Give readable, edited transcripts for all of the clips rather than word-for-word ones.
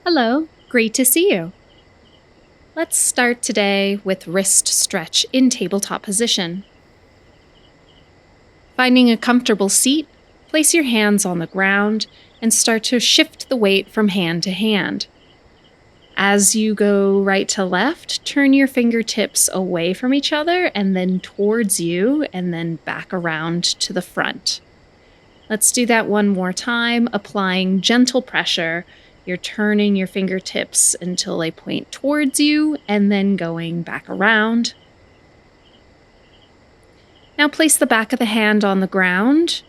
Hello, great to see you. Let's start today with wrist stretch in tabletop position. Finding a comfortable seat, place your hands on the ground and start to shift the weight from hand to hand. As you go right to left, turn your fingertips away from each other and then towards you and then back around to the front. Let's do that one more time, applying gentle pressure. You're turning your fingertips until they point towards you and then going back around. Now place the back of the hand on the ground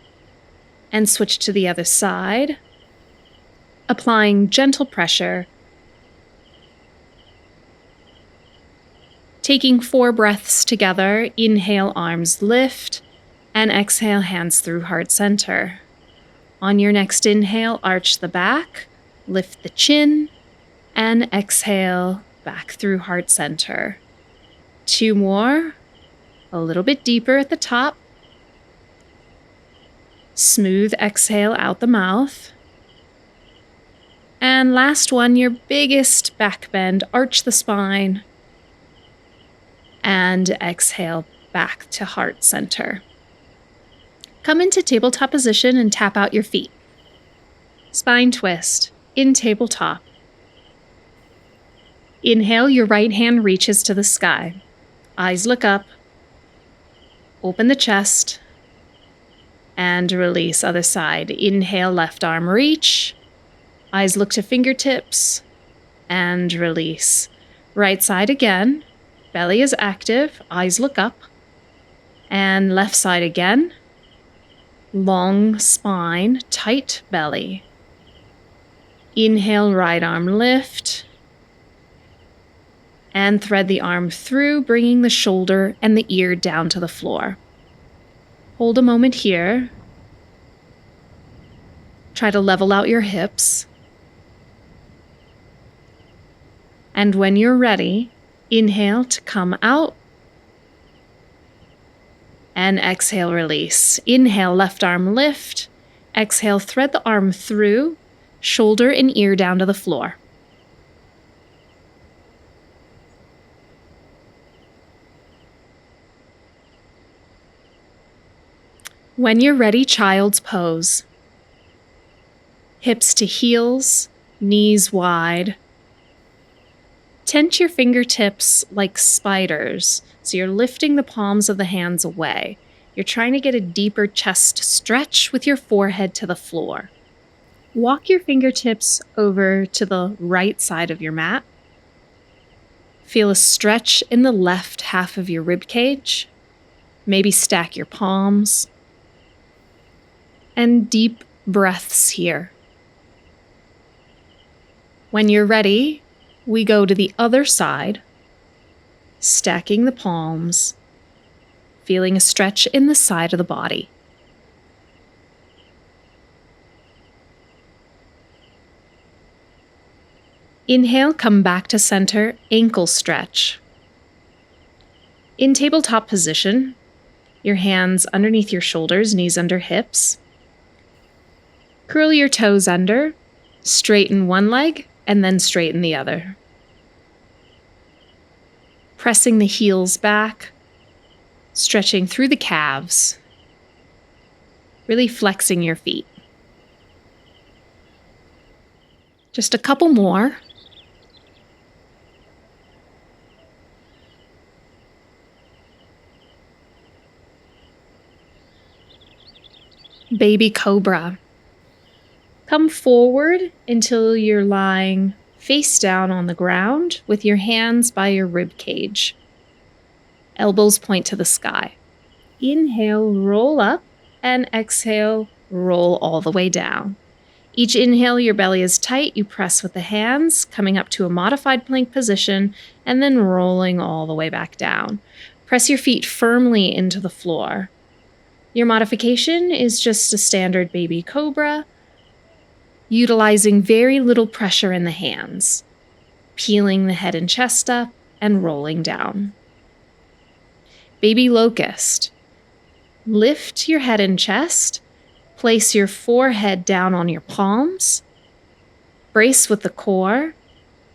and switch to the other side, applying gentle pressure. Taking 4 breaths together, inhale, arms lift, and exhale, hands through heart center. On your next inhale, arch the back. Lift the chin, and exhale back through heart center. 2 more, a little bit deeper at the top. Smooth exhale out the mouth. And last one, your biggest back bend, arch the spine, and exhale back to heart center. Come into tabletop position and tap out your feet. Spine twist. In tabletop. Inhale, your right hand reaches to the sky. Eyes look up. Open the chest. And release other side. Inhale, left arm reach. Eyes look to fingertips. And release. Right side again. Belly is active. Eyes look up. And left side again. Long spine, tight belly. Inhale, right arm lift, and thread the arm through, bringing the shoulder and the ear down to the floor. Hold a moment here. Try to level out your hips. And when you're ready, inhale to come out, and exhale, release. Inhale, left arm lift. Exhale, thread the arm through, shoulder and ear down to the floor. When you're ready, child's pose. Hips to heels, knees wide. Tent your fingertips like spiders, so you're lifting the palms of the hands away. You're trying to get a deeper chest stretch with your forehead to the floor. Walk your fingertips over to the right side of your mat. Feel a stretch in the left half of your rib cage. Maybe stack your palms. And deep breaths here. When you're ready, we go to the other side, stacking the palms, feeling a stretch in the side of the body. Inhale, come back to center, ankle stretch. In tabletop position, your hands underneath your shoulders, knees under hips. Curl your toes under, straighten one leg, and then straighten the other. Pressing the heels back, stretching through the calves, really flexing your feet. Just a couple more. Baby cobra. Come forward until you're lying face down on the ground with your hands by your rib cage. Elbows point to the sky. Inhale, roll up, and exhale, roll all the way down. Each inhale, your belly is tight. You press with the hands, coming up to a modified plank position, and then rolling all the way back down. Press your feet firmly into the floor. Your modification is just a standard baby cobra, utilizing very little pressure in the hands, peeling the head and chest up and rolling down. Baby locust. Lift your head and chest, place your forehead down on your palms, brace with the core,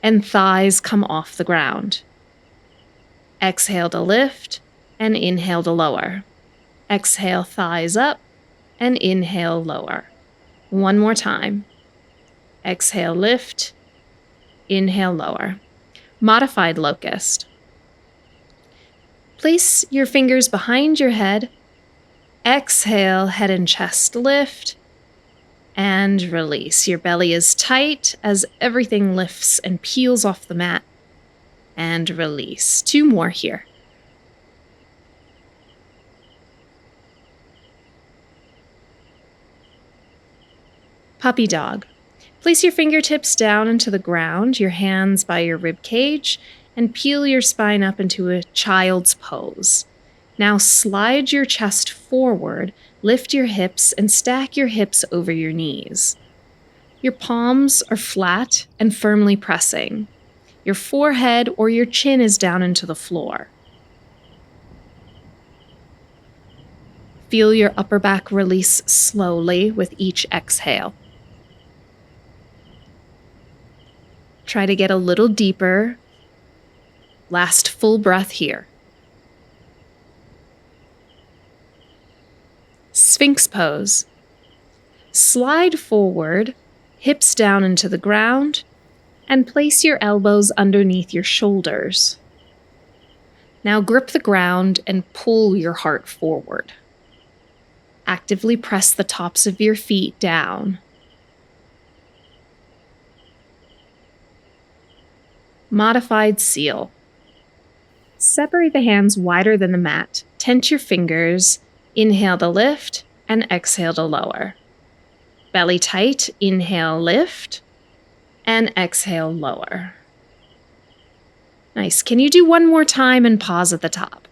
and thighs come off the ground. Exhale to lift and inhale to lower. Exhale, thighs up, and inhale, lower. One more time. Exhale, lift, inhale, lower. Modified locust. Place your fingers behind your head. Exhale, head and chest lift, and release. Your belly is tight as everything lifts and peels off the mat, and release. 2 more here. Puppy dog. Place your fingertips down into the ground, your hands by your rib cage, and peel your spine up into a child's pose. Now slide your chest forward, lift your hips, and stack your hips over your knees. Your palms are flat and firmly pressing. Your forehead or your chin is down into the floor. Feel your upper back release slowly with each exhale. Try to get a little deeper. Last full breath here. Sphinx pose. Slide forward, hips down into the ground, and place your elbows underneath your shoulders. Now grip the ground and pull your heart forward. Actively press the tops of your feet down. Modified seal. Separate the hands wider than the mat. Tense your fingers. Inhale to lift and exhale to lower. Belly tight. Inhale, lift, and exhale, lower. Nice. Can you do one more time and pause at the top?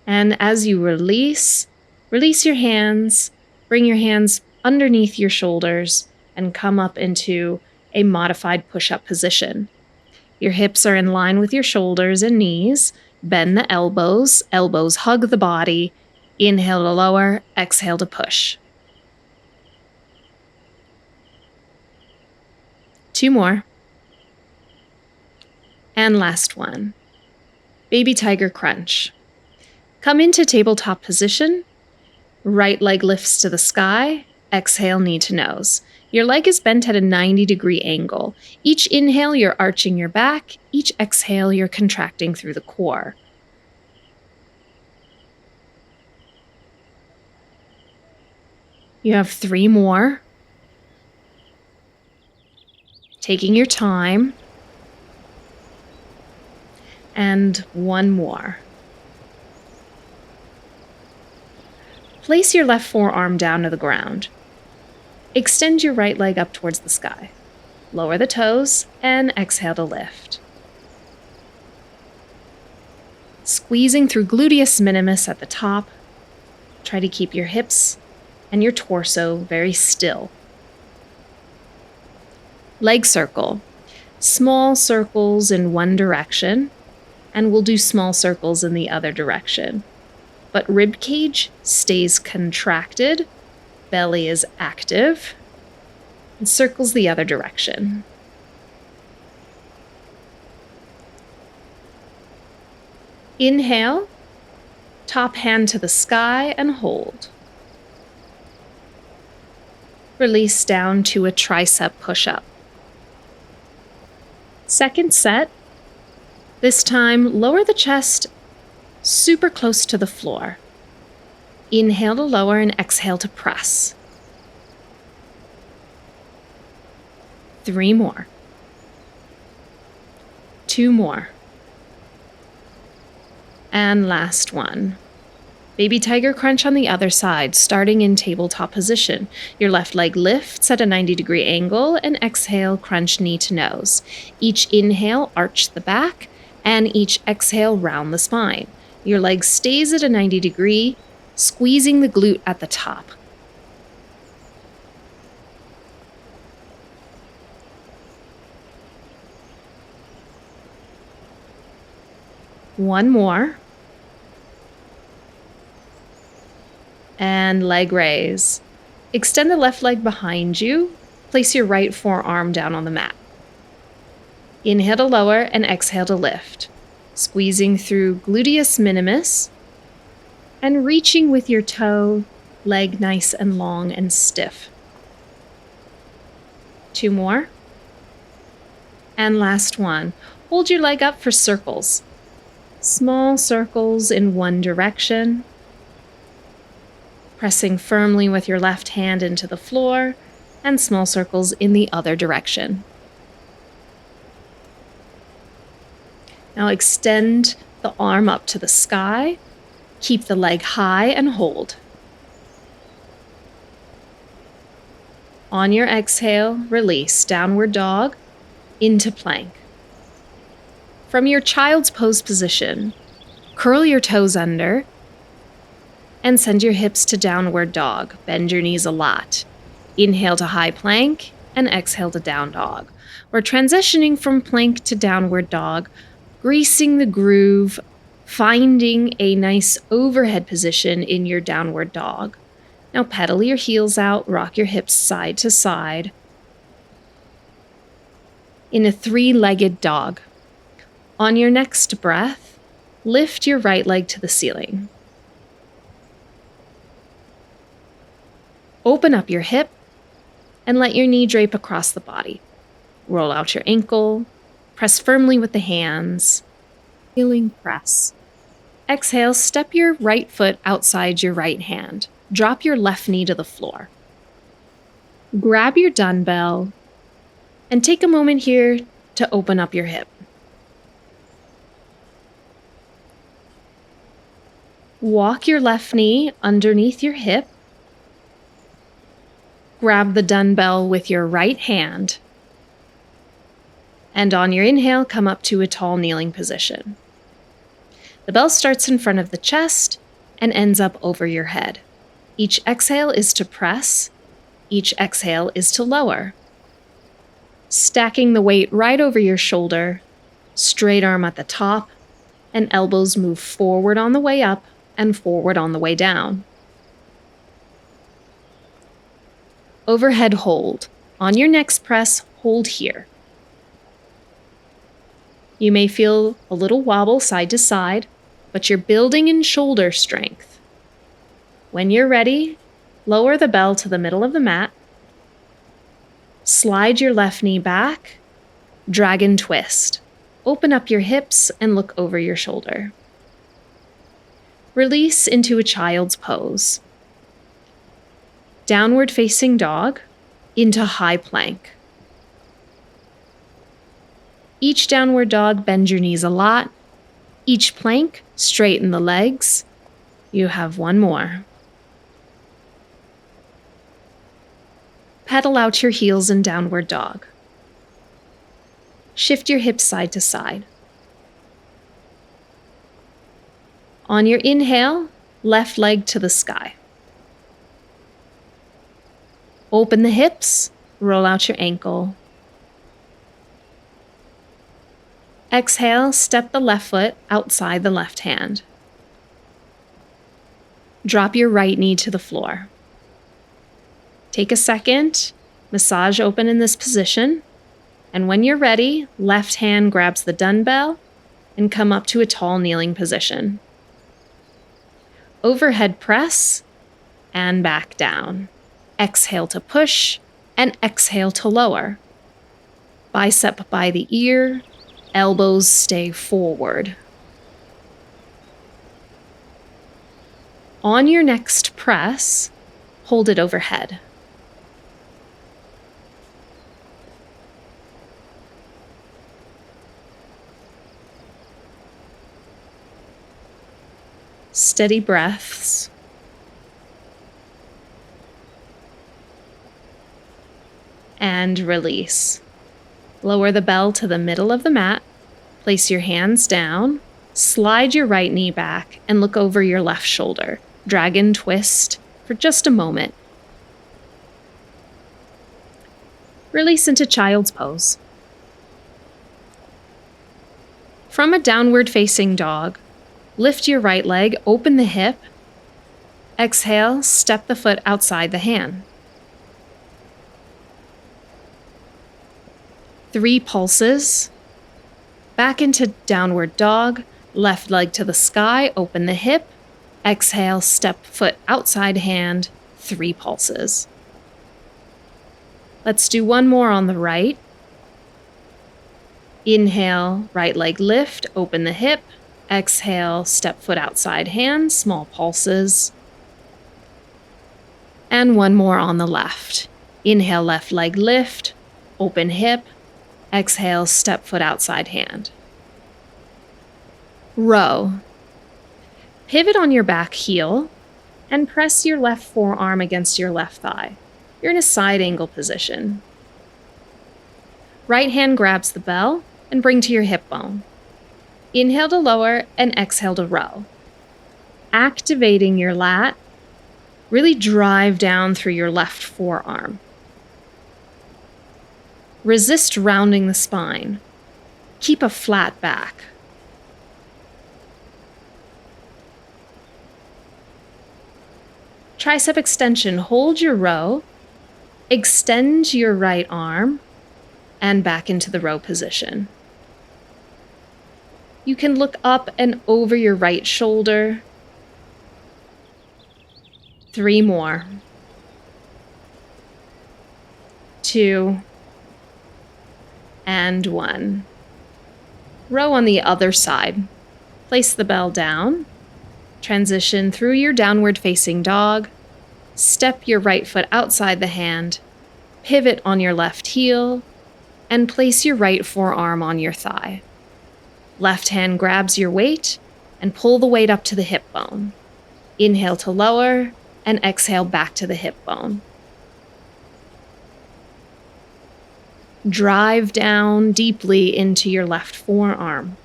And as you release your hands, bring your hands underneath your shoulders and come up into a modified push-up position. Your hips are in line with your shoulders and knees. Bend the elbows. Elbows hug the body. Inhale to lower, exhale to push. 2 more. And last one. Baby tiger crunch. Come into tabletop position. Right leg lifts to the sky. Exhale, knee to nose. Your leg is bent at a 90-degree angle. Each inhale, you're arching your back. Each exhale, you're contracting through the core. You have 3 more. Taking your time. And 1 more. Place your left forearm down to the ground. Extend your right leg up towards the sky. Lower the toes and exhale to lift. Squeezing through gluteus minimus at the top. Try to keep your hips and your torso very still. Leg circle. Small circles in one direction, and we'll do small circles in the other direction. But rib cage stays contracted. Belly is active, and circles the other direction. Inhale, top hand to the sky and hold. Release down to a tricep push-up. Second set. This time, lower the chest super close to the floor. Inhale to lower and exhale to press. 3 more. 2 more. And last one. Baby tiger crunch on the other side, starting in tabletop position. Your left leg lifts at a 90-degree angle and exhale, crunch knee to nose. Each inhale, arch the back, and each exhale, round the spine. Your leg stays at a 90-degree, squeezing the glute at the top. One more. And leg raise. Extend the left leg behind you. Place your right forearm down on the mat. Inhale to lower and exhale to lift. Squeezing through gluteus minimus and reaching with your toe, leg nice and long and stiff. Two more. And last one. Hold your leg up for circles. Small circles in one direction. Pressing firmly with your left hand into the floor, and small circles in the other direction. Now extend the arm up to the sky. Keep the leg high and hold. On your exhale, release downward dog into plank. From your child's pose position, curl your toes under and send your hips to downward dog. Bend your knees a lot. Inhale to high plank and exhale to down dog. We're transitioning from plank to downward dog, greasing the groove, finding a nice overhead position in your downward dog. Now pedal your heels out, rock your hips side to side in a three-legged dog. On your next breath, lift your right leg to the ceiling. Open up your hip and let your knee drape across the body. Roll out your ankle, press firmly with the hands, healing press. Exhale, step your right foot outside your right hand. Drop your left knee to the floor. Grab your dumbbell and take a moment here to open up your hip. Walk your left knee underneath your hip. Grab the dumbbell with your right hand. And on your inhale, come up to a tall kneeling position. The bell starts in front of the chest and ends up over your head. Each exhale is to press. Each exhale is to lower. Stacking the weight right over your shoulder, straight arm at the top, and elbows move forward on the way up and forward on the way down. Overhead hold. On your next press, hold here. You may feel a little wobble side to side, but you're building in shoulder strength. When you're ready, lower the bell to the middle of the mat. Slide your left knee back, dragon twist. Open up your hips and look over your shoulder. Release into a child's pose. Downward facing dog into high plank. Each downward dog, bend your knees a lot. Each plank, straighten the legs. You have one more. Pedal out your heels in downward dog. Shift your hips side to side. On your inhale, left leg to the sky. Open the hips, roll out your ankle. Exhale, step the left foot outside the left hand. Drop your right knee to the floor. Take a second, massage open in this position, and when you're ready, left hand grabs the dumbbell and come up to a tall kneeling position. Overhead press and back down. Exhale to push and exhale to lower. Bicep by the ear, elbows stay forward. On your next press, hold it overhead. Steady breaths. And release. Lower the bell to the middle of the mat. Place your hands down. Slide your right knee back and look over your left shoulder. Dragon twist for just a moment. Release into child's pose. From a downward facing dog, lift your right leg, open the hip. Exhale, step the foot outside the hand. 3 pulses. Back into downward dog, left leg to the sky, open the hip. Exhale, step foot outside hand, 3 pulses. Let's do one more on the right. Inhale, right leg lift, open the hip. Exhale, step foot outside hand, small pulses. And one more on the left. Inhale, left leg lift, open hip. Exhale, step foot outside hand. Row. Pivot on your back heel and press your left forearm against your left thigh. You're in a side angle position. Right hand grabs the bell and bring to your hip bone. Inhale to lower and exhale to row. Activating your lat, really drive down through your left forearm. Resist rounding the spine. Keep a flat back. Tricep extension. Hold your row. Extend your right arm and back into the row position. You can look up and over your right shoulder. 3 more. 2. And 1. Row on the other side. Place the bell down. Transition through your downward facing dog. Step your right foot outside the hand. Pivot on your left heel. And place your right forearm on your thigh. Left hand grabs your weight and pull the weight up to the hip bone. Inhale to lower and exhale back to the hip bone. Drive down deeply into your left forearm.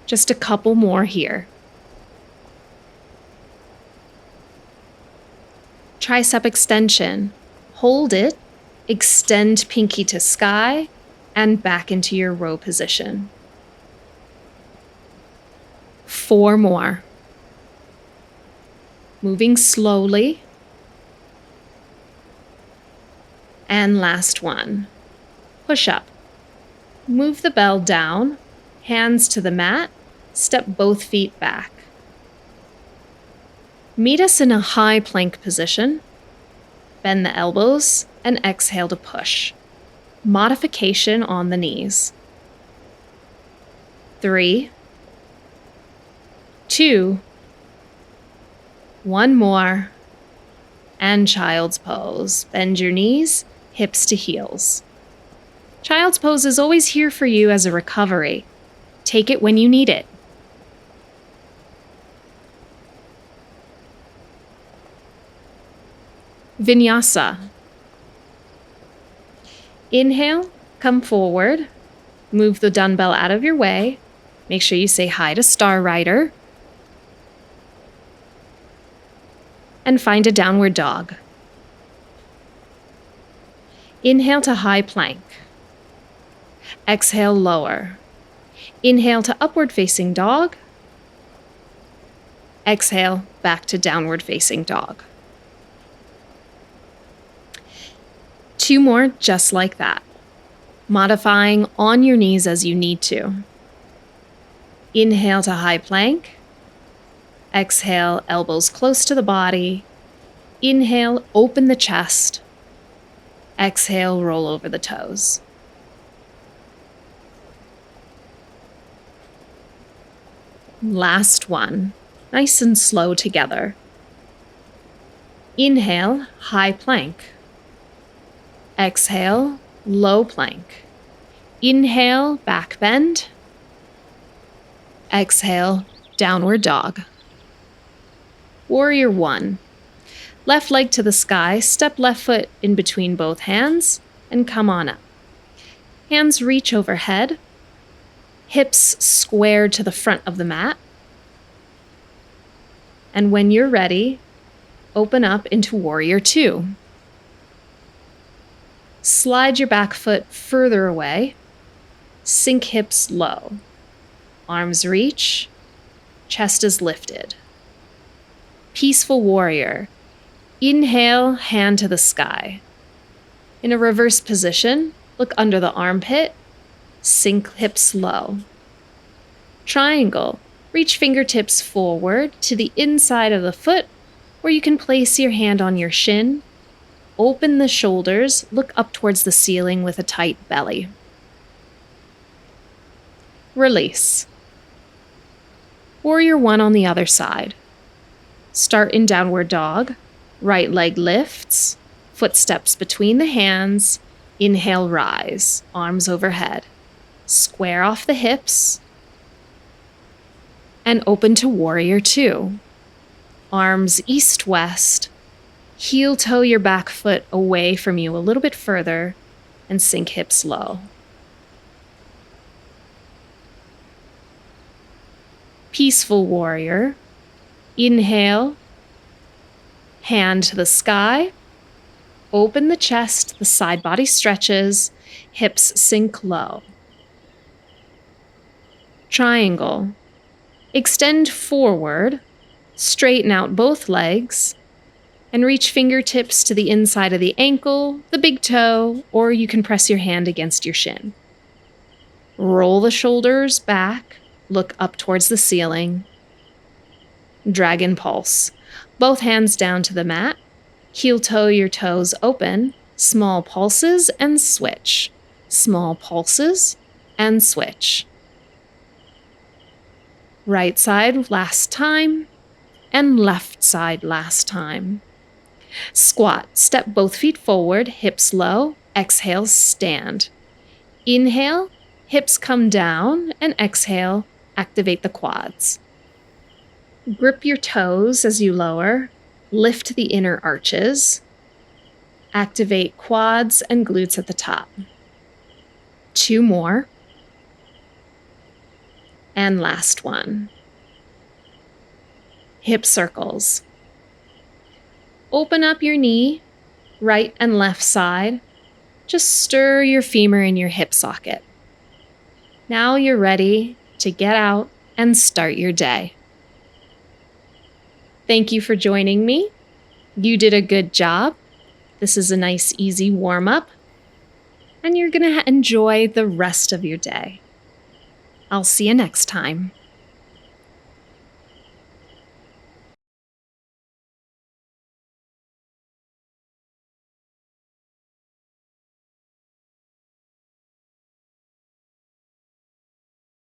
Just a couple more here. Tricep extension. Hold it, extend pinky to sky, and back into your row position. 4 more. Moving slowly. And last one. Push up. Move the bell down, hands to the mat, step both feet back. Meet us in a high plank position. Bend the elbows and exhale to push. Modification on the knees. 3, 2, 1 more, and child's pose. Bend your knees, hips to heels. Child's pose is always here for you as a recovery. Take it when you need it. Vinyasa. Inhale, come forward. Move the dumbbell out of your way. Make sure you say hi to Star Rider. And find a downward dog. Inhale to high plank. Exhale, lower. Inhale to upward facing dog. Exhale, back to downward facing dog. 2 more just like that. Modifying on your knees as you need to. Inhale to high plank. Exhale, elbows close to the body. Inhale, open the chest. Exhale, roll over the toes. Last one, nice and slow together. Inhale, high plank. Exhale, low plank. Inhale, back bend. Exhale, downward dog. Warrior 1. Left leg to the sky, step left foot in between both hands, and come on up. Hands reach overhead. Hips square to the front of the mat. And when you're ready, open up into Warrior 2. Slide your back foot further away. Sink hips low. Arms reach. Chest is lifted. Peaceful warrior. Inhale, hand to the sky. In a reverse position, look under the armpit. Sink hips low. Triangle. Reach fingertips forward to the inside of the foot, or you can place your hand on your shin. Open the shoulders, look up towards the ceiling with a tight belly. Release. Warrior 1 on the other side. Start in downward dog. Right leg lifts. Footsteps between the hands. Inhale, rise. Arms overhead. Square off the hips. And open to Warrior 2. Arms east-west. Heel toe your back foot away from you a little bit further and sink hips low. Peaceful warrior. Inhale. Hand to the sky. Open the chest, the side body stretches, hips sink low. Triangle. Extend forward, straighten out both legs, and reach fingertips to the inside of the ankle, the big toe, or you can press your hand against your shin. Roll the shoulders back, look up towards the ceiling. Dragon pulse. Both hands down to the mat. Heel toe your toes open. Small pulses and switch. Small pulses and switch. Right side last time, and left side last time. Squat. Step both feet forward, hips low. Exhale, stand. Inhale, hips come down, and exhale, activate the quads. Grip your toes as you lower. Lift the inner arches. Activate quads and glutes at the top. 2 more. And last one. Hip circles. Open up your knee, right and left side. Just stir your femur in your hip socket. Now you're ready to get out and start your day. Thank you for joining me. You did a good job. This is a nice, easy warm-up, and you're going to enjoy the rest of your day. I'll see you next time.